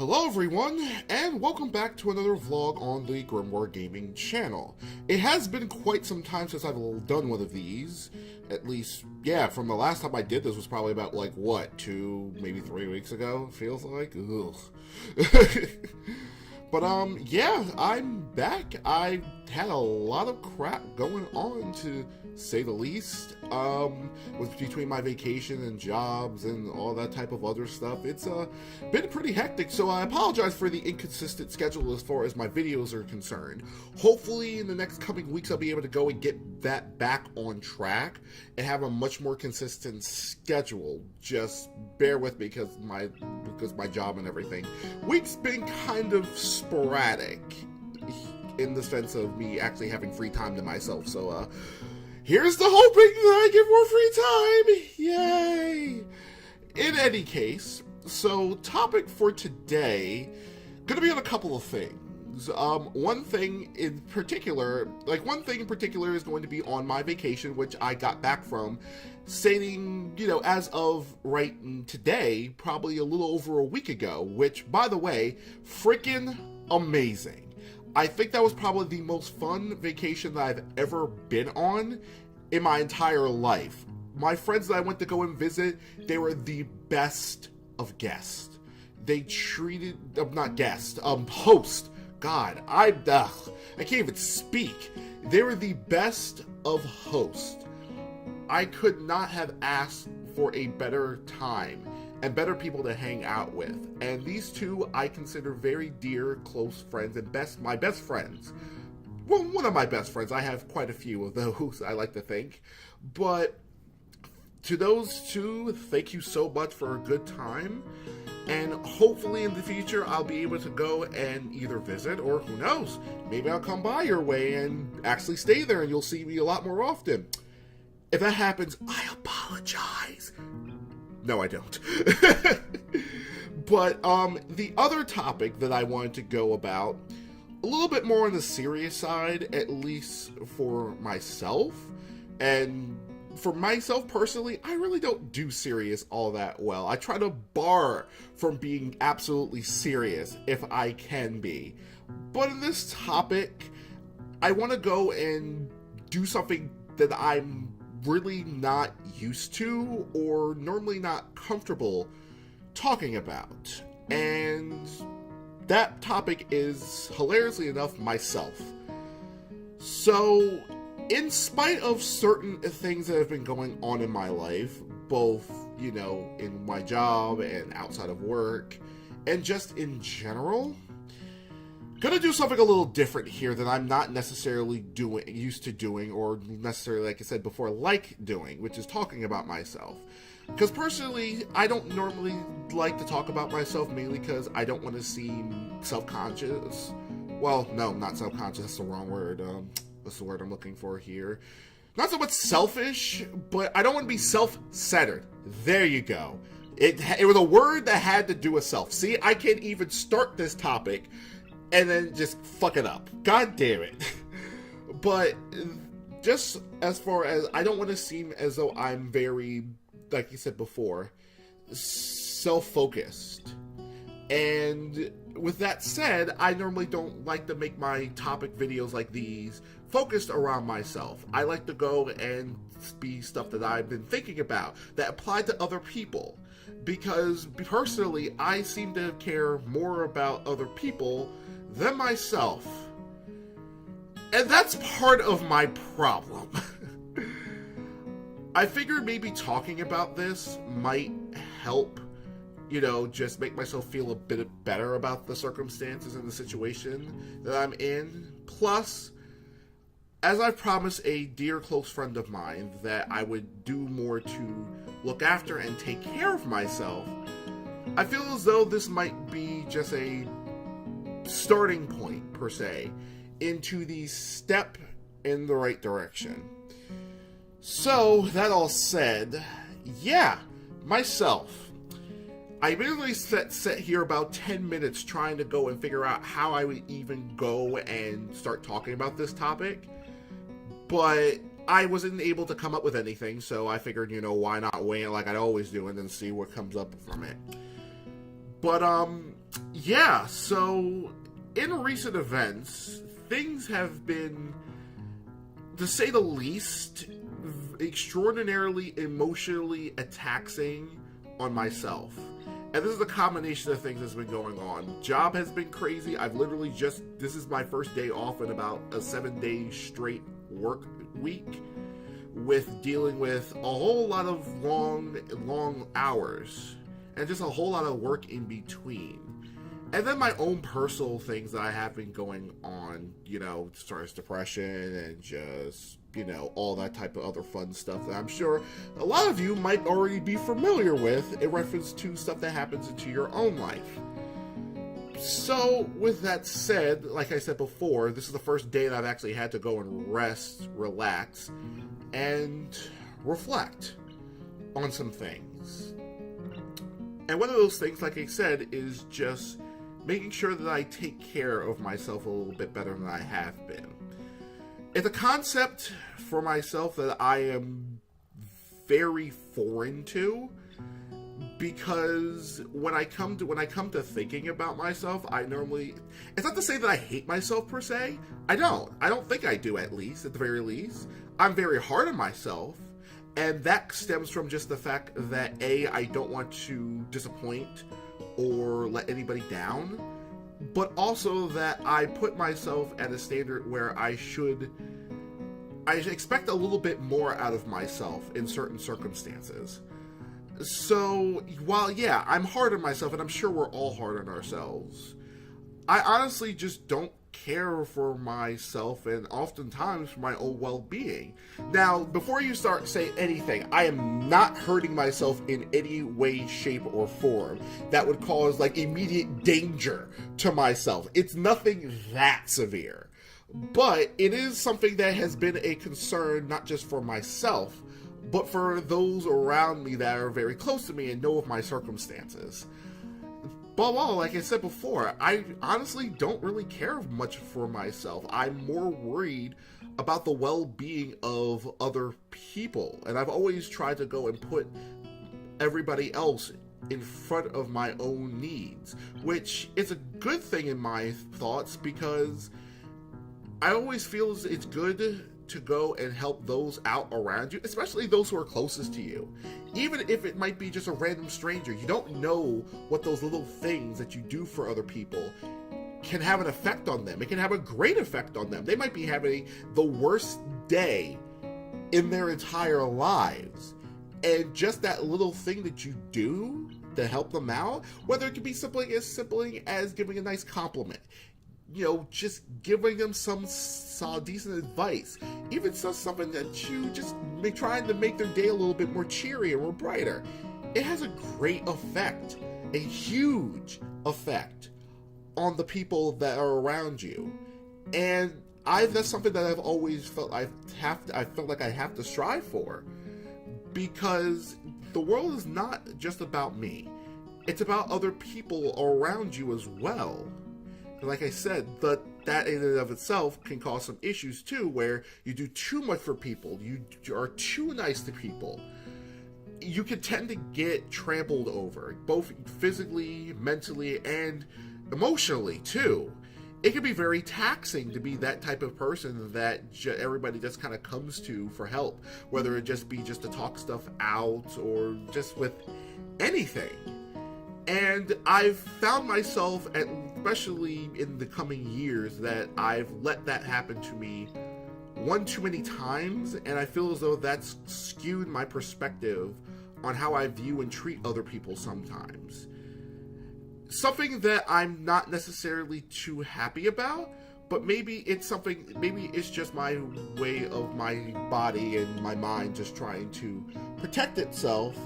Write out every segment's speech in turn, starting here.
Hello everyone, and welcome back to another vlog on the Grimoire Gaming channel. It has been quite some time since I've done one of these. At least, yeah, from the last time I did this was probably about, like, what, 2, maybe 3 weeks ago, it feels like? Ugh. But, yeah, I'm back. I had a lot of crap going on, to say the least. Between my vacation and jobs and all that type of other stuff, it's been pretty hectic, so I apologize for the inconsistent schedule as far as my videos are concerned. Hopefully in the next coming weeks I'll be able to go and get that back on track and have a much more consistent schedule. Just bear with me because my job and everything. Week's been kind of sporadic in the sense of me actually having free time to myself, so here's the hoping that I get more free time! Yay! In any case, so topic for today, gonna be on a couple of things. One thing in particular is going to be on my vacation, which I got back from, stating, as of right today, probably a little over a week ago, which, by the way, freaking amazing. I think that was probably the most fun vacation that I've ever been on in my entire life. My friends that I went to go and visit, they were the best of guests. They treated, not guests, host. God, I can't even speak. They were the best of hosts. I could not have asked for a better time and better people to hang out with. And these two I consider very dear, close friends and my best friends. Well, one of my best friends. I have quite a few of those, I like to think. But to those two, thank you so much for a good time. And hopefully in the future, I'll be able to go and either visit, or who knows, maybe I'll come by your way and actually stay there and you'll see me a lot more often. If that happens, I apologize. No, I don't. But the other topic that I wanted to go about, a little bit more on the serious side, at least for myself. And for myself personally, I really don't do serious all that well. I try to bar from being absolutely serious if I can be. But in this topic, I want to go and do something that I'm really not used to or normally not comfortable talking about. And that topic is, hilariously enough, myself. So, in spite of certain things that have been going on in my life, both, in my job and outside of work, and just in general, gonna do something a little different here that I'm not necessarily used to doing, or necessarily, like I said before, like doing, which is talking about myself. Because personally, I don't normally like to talk about myself, mainly because I don't want to seem self-conscious. Well, no, not self-conscious, that's the wrong word. What's the word I'm looking for here? Not so much selfish, but I don't want to be self-centered. There you go. It was a word that had to do with self. See, I can't even start this topic and then just fuck it up. God damn it. But just as far as, I don't want to seem as though I'm very, like you said before, self-focused. And with that said, I normally don't like to make my topic videos like these focused around myself. I like to go and be stuff that I've been thinking about that apply to other people. Because personally, I seem to care more about other people than myself. And that's part of my problem. I figured maybe talking about this might help, just make myself feel a bit better about the circumstances and the situation that I'm in. Plus, as I've promised a dear close friend of mine that I would do more to look after and take care of myself, I feel as though this might be just a starting point, per se, into the step in the right direction. So, that all said, yeah, myself. I literally sat here about 10 minutes trying to go and figure out how I would even go and start talking about this topic, but I wasn't able to come up with anything, so I figured, why not wing it like I always do and then see what comes up from it. But, Yeah, so in recent events, things have been, to say the least, extraordinarily emotionally taxing on myself. And this is a combination of things that's been going on. Job has been crazy. I've literally this is my first day off in about a 7-day straight work week, with dealing with a whole lot of long hours and just a whole lot of work in between. And then my own personal things that I have been going on, stress, depression, and just, all that type of other fun stuff that I'm sure a lot of you might already be familiar with in reference to stuff that happens into your own life. So, with that said, like I said before, this is the first day that I've actually had to go and rest, relax, and reflect on some things. And one of those things, like I said, is just making sure that I take care of myself a little bit better than I have been. It's a concept for myself that I am very foreign to, because when I come to thinking about myself, it's not to say that I hate myself per se. I don't think I do, at the very least. I'm very hard on myself, and that stems from just the fact that I don't want to disappoint or let anybody down, but also that I put myself at a standard where I expect a little bit more out of myself in certain circumstances. So, while, yeah, I'm hard on myself, and I'm sure we're all hard on ourselves, I honestly just don't care for myself and oftentimes for my own well-being. Now, before you start saying anything, I am not hurting myself in any way, shape, or form that would cause, immediate danger to myself. It's nothing that severe. But it is something that has been a concern, not just for myself, but for those around me that are very close to me and know of my circumstances. But like I said before, I honestly don't really care much for myself. I'm more worried about the well-being of other people. And I've always tried to go and put everybody else in front of my own needs, which is a good thing in my thoughts, because I always feel it's good to go and help those out around you, especially those who are closest to you. Even if it might be just a random stranger, you don't know what those little things that you do for other people can have an effect on them. It can have a great effect on them. They might be having the worst day in their entire lives, and just that little thing that you do to help them out, whether it can be simple as giving a nice compliment, just giving them some decent advice, even something that you just trying to make their day a little bit more cheery and more brighter. It has a great effect, a huge effect on the people that are around you. And that's something that I've always felt I felt like I have to strive for, because the world is not just about me. It's about other people around you as well. Like I said, that in and of itself can cause some issues too, where you do too much for people, you are too nice to people. You can tend to get trampled over, both physically, mentally, and emotionally too. It can be very taxing to be that type of person that everybody just kind of comes to for help, whether it just be just to talk stuff out or just with anything. And I've found myself, especially in the coming years, that I've let that happen to me one too many times, and I feel as though that's skewed my perspective on how I view and treat other people sometimes. Something that I'm not necessarily too happy about, but maybe it's just my way of my body and my mind just trying to protect itself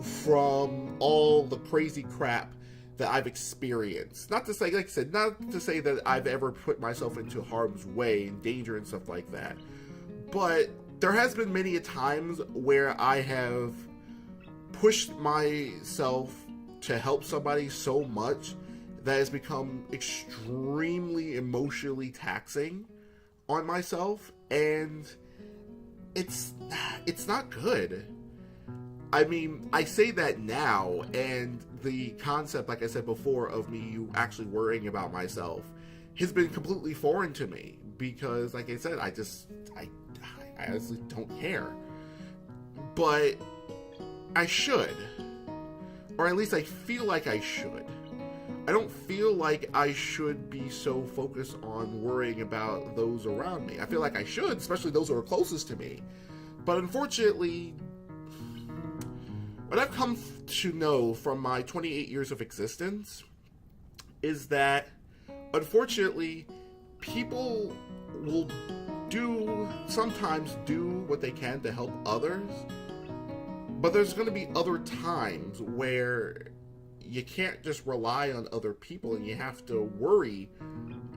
from all the crazy crap that I've experienced. Not to say, like I said, not to say that I've ever put myself into harm's way and danger and stuff like that, but there has been many a times where I have pushed myself to help somebody so much that has become extremely emotionally taxing on myself, and it's not good. I mean, I say that now, and the concept, like I said before, of me actually worrying about myself has been completely foreign to me because, like I said, I honestly don't care. But I should. Or at least I feel like I should. I don't feel like I should be so focused on worrying about those around me. I feel like I should, especially those who are closest to me. But unfortunately, what I've come to know from my 28 years of existence is that, unfortunately, people will sometimes do what they can to help others, but there's going to be other times where you can't just rely on other people and you have to worry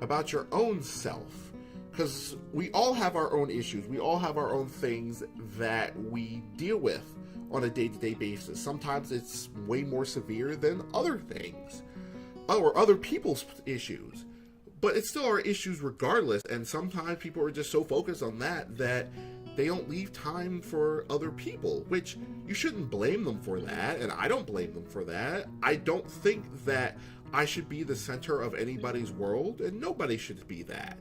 about your own self. Because we all have our own issues. We all have our own things that we deal with on a day-to-day basis. Sometimes it's way more severe than other things. Or other people's issues. But it's still our issues regardless. And sometimes people are just so focused on that they don't leave time for other people, which you shouldn't blame them for that, and I don't blame them for that. I don't think that I should be the center of anybody's world, and nobody should be that.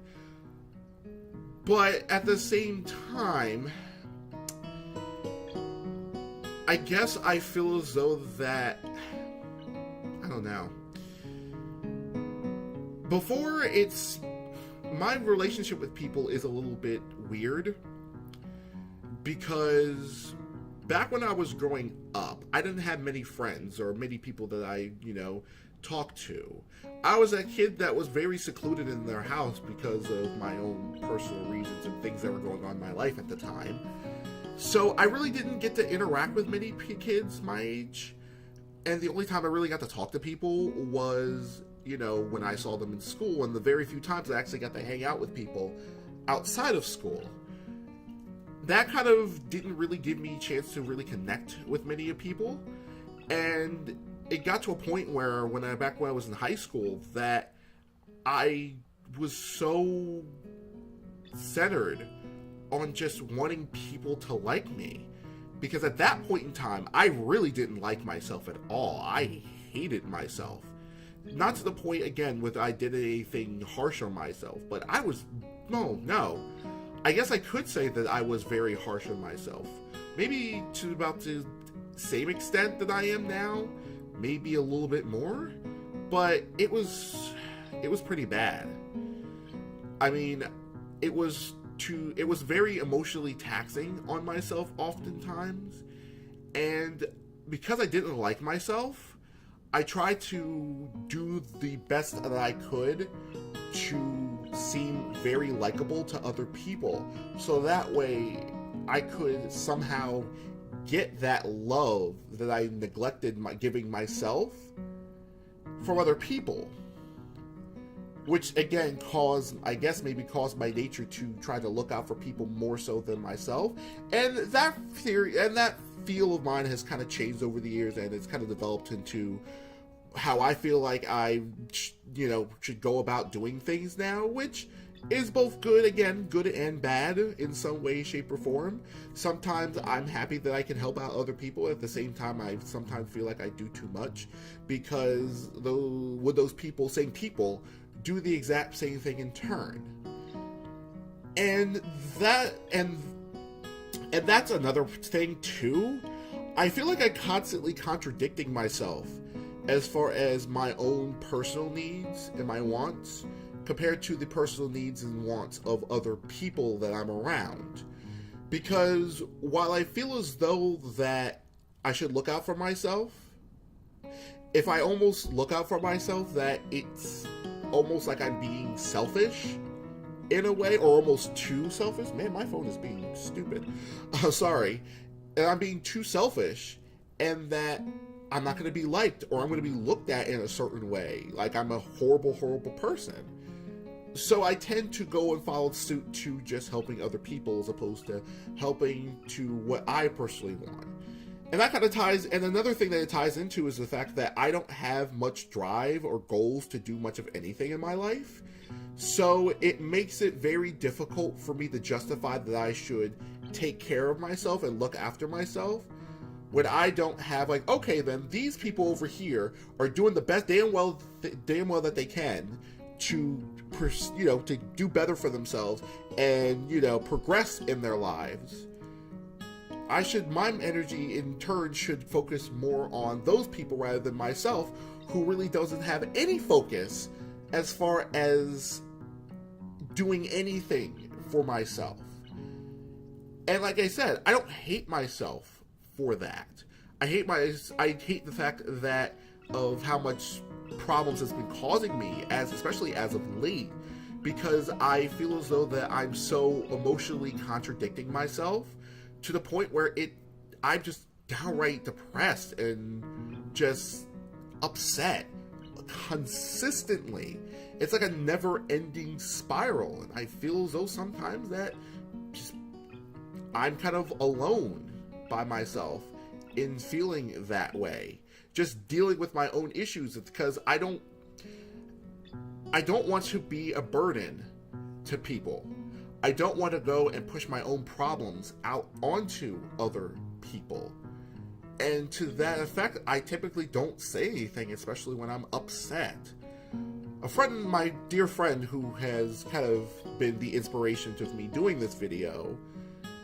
But at the same time, I guess I feel as though that, I don't know. My relationship with people is a little bit weird. Because back when I was growing up, I didn't have many friends or many people that I, talked to. I was a kid that was very secluded in their house because of my own personal reasons and things that were going on in my life at the time. So I really didn't get to interact with many kids my age. And the only time I really got to talk to people was, when I saw them in school, and the very few times I actually got to hang out with people outside of school. That kind of didn't really give me a chance to really connect with many people. And it got to a point where back when I was in high school, that I was so centered on just wanting people to like me. Because at that point in time, I really didn't like myself at all. I hated myself. Not to the point, again, where I did anything harsh on myself, but I was, no. I guess I could say that I was very harsh on myself. Maybe to about the same extent that I am now. Maybe a little bit more. But it was pretty bad. I mean, it was very emotionally taxing on myself oftentimes. And because I didn't like myself, I tried to do the best that I could to seem very likable to other people, so that way I could somehow get that love that I neglected giving myself from other people, which again caused my nature to try to look out for people more so than myself. And that theory and that feel of mine has kind of changed over the years, and it's kind of developed into how I feel like I, should go about doing things now, which is both good and bad in some way, shape, or form. Sometimes I'm happy that I can help out other people. At the same time, I sometimes feel like I do too much, because those same people do the exact same thing in turn. And that's another thing too. I feel like I'm constantly contradicting myself as far as my own personal needs and my wants compared to the personal needs and wants of other people that I'm around. Because while I feel as though that I should look out for myself, if I almost look out for myself, that it's almost like I'm being selfish in a way, or almost too selfish. Man, my phone is being stupid. Sorry. And I'm being too selfish, and that I'm not going to be liked, or I'm going to be looked at in a certain way, like I'm a horrible, horrible person. So I tend to go and follow suit to just helping other people as opposed to helping to what I personally want. And that kind of ties, and another thing that it ties into is the fact that I don't have much drive or goals to do much of anything in my life. So it makes it very difficult for me to justify that I should take care of myself and look after myself when I don't have, like, okay, then these people over here are doing the best damn well that they can to, to do better for themselves and, progress in their lives. My energy in turn should focus more on those people rather than myself, who really doesn't have any focus as far as doing anything for myself. And like I said, I don't hate myself for that. I hate the fact that of how much problems it's been causing me, especially as of late, because I feel as though that I'm so emotionally contradicting myself to the point where I'm just downright depressed and just upset consistently. It's like a never-ending spiral, and I feel as though sometimes that I'm kind of alone by myself in feeling that way, just dealing with my own issues. It's because I don't want to be a burden to people. I don't want to go and push my own problems out onto other people. And to that effect, I typically don't say anything, especially when I'm upset. My dear friend, who has kind of been the inspiration to me doing this video,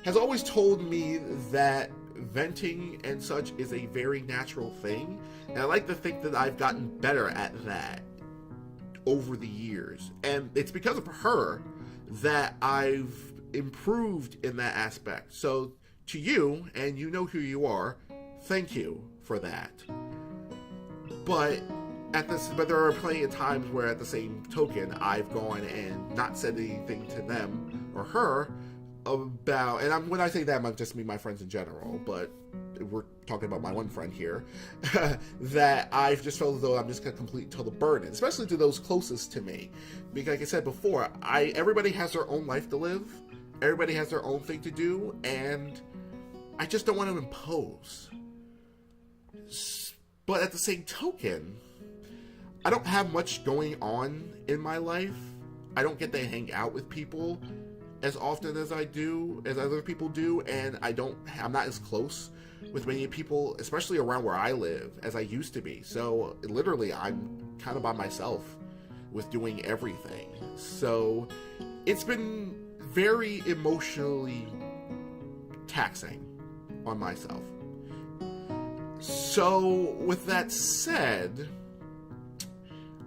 has always told me that venting and such is a very natural thing. And I like to think that I've gotten better at that over the years. And it's because of her that I've improved in that aspect. So to you, and you know who you are, thank you for that. But there are plenty of times where, at the same token, I've gone and not said anything to them or her about, and when I say them, I just mean my friends in general, but we're talking about my one friend here, that I've just felt as though I'm just a complete total burden, especially to those closest to me. Because like I said before, everybody has their own life to live, everybody has their own thing to do, and I just don't want to impose. But at the same token, I don't have much going on in my life. I don't get to hang out with people as often as other people do, and I'm not as close with many people, especially around where I live, as I used to be. So literally, I'm kind of by myself with doing everything. So it's been very emotionally taxing on myself. So with that said,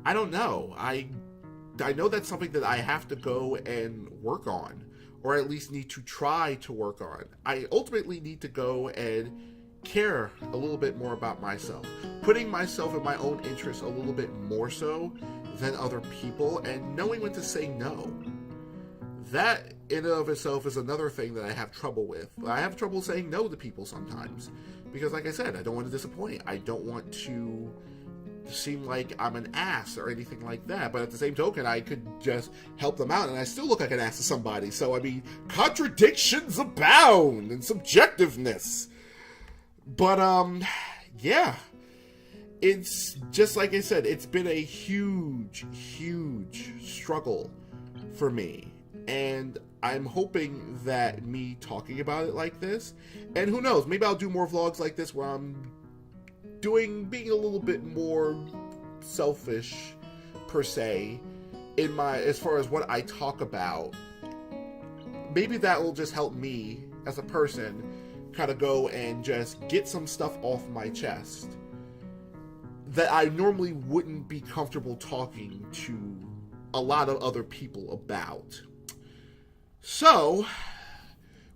I don't know. I know that's something that I have to go and work on, or at least need to try to work on. I ultimately need to go and care a little bit more about myself, putting myself in my own interests a little bit more so than other people, and knowing when to say no. That in and of itself is another thing that I have trouble with. I have trouble saying no to people sometimes, because like I said, I don't want to disappoint. I don't want to seem like I'm an ass or anything like that, but at the same token, I could just help them out and I still look like an ass to somebody. So I mean, contradictions abound and subjectiveness. But yeah, it's just like I said, it's been a huge struggle for me, and I'm hoping that me talking about it like this, and who knows, maybe I'll do more vlogs like this where I'm being a little bit more selfish per se as far as what I talk about. Maybe that will just help me as a person kind of go and just get some stuff off my chest that I normally wouldn't be comfortable talking to a lot of other people about. So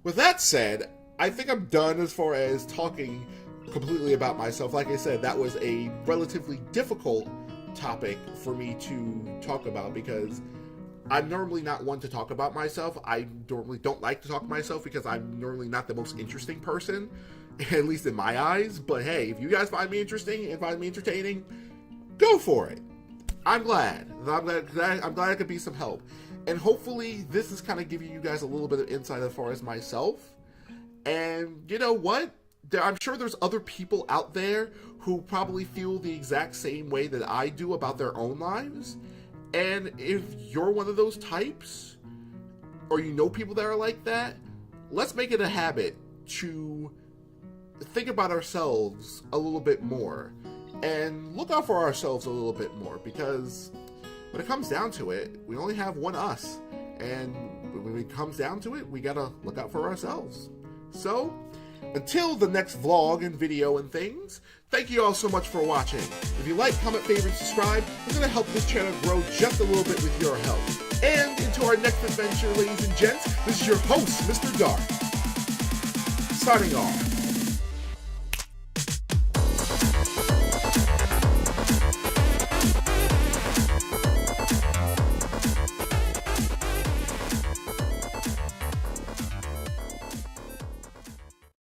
with that said, I think I'm done as far as talking completely about myself. Like I said, that was a relatively difficult topic for me to talk about, because I'm normally not one to talk about myself. I normally don't like to talk to myself because I'm normally not the most interesting person, at least in my eyes. But hey, if you guys find me interesting and find me entertaining, go for it. I'm glad I could be some help. And hopefully this is kind of giving you guys a little bit of insight as far as myself. And you know what? I'm sure there's other people out there who probably feel the exact same way that I do about their own lives. And if you're one of those types, or you know people that are like that, let's make it a habit to think about ourselves a little bit more and look out for ourselves a little bit more, because when it comes down to it, we only have one us, and when it comes down to it, we gotta look out for ourselves. So, until the next vlog and video and things, thank you all so much for watching. If you like, comment, favorite, subscribe, it's gonna help this channel grow just a little bit with your help. And into our next adventure, ladies and gents, this is your host, Mr. Dark, signing off.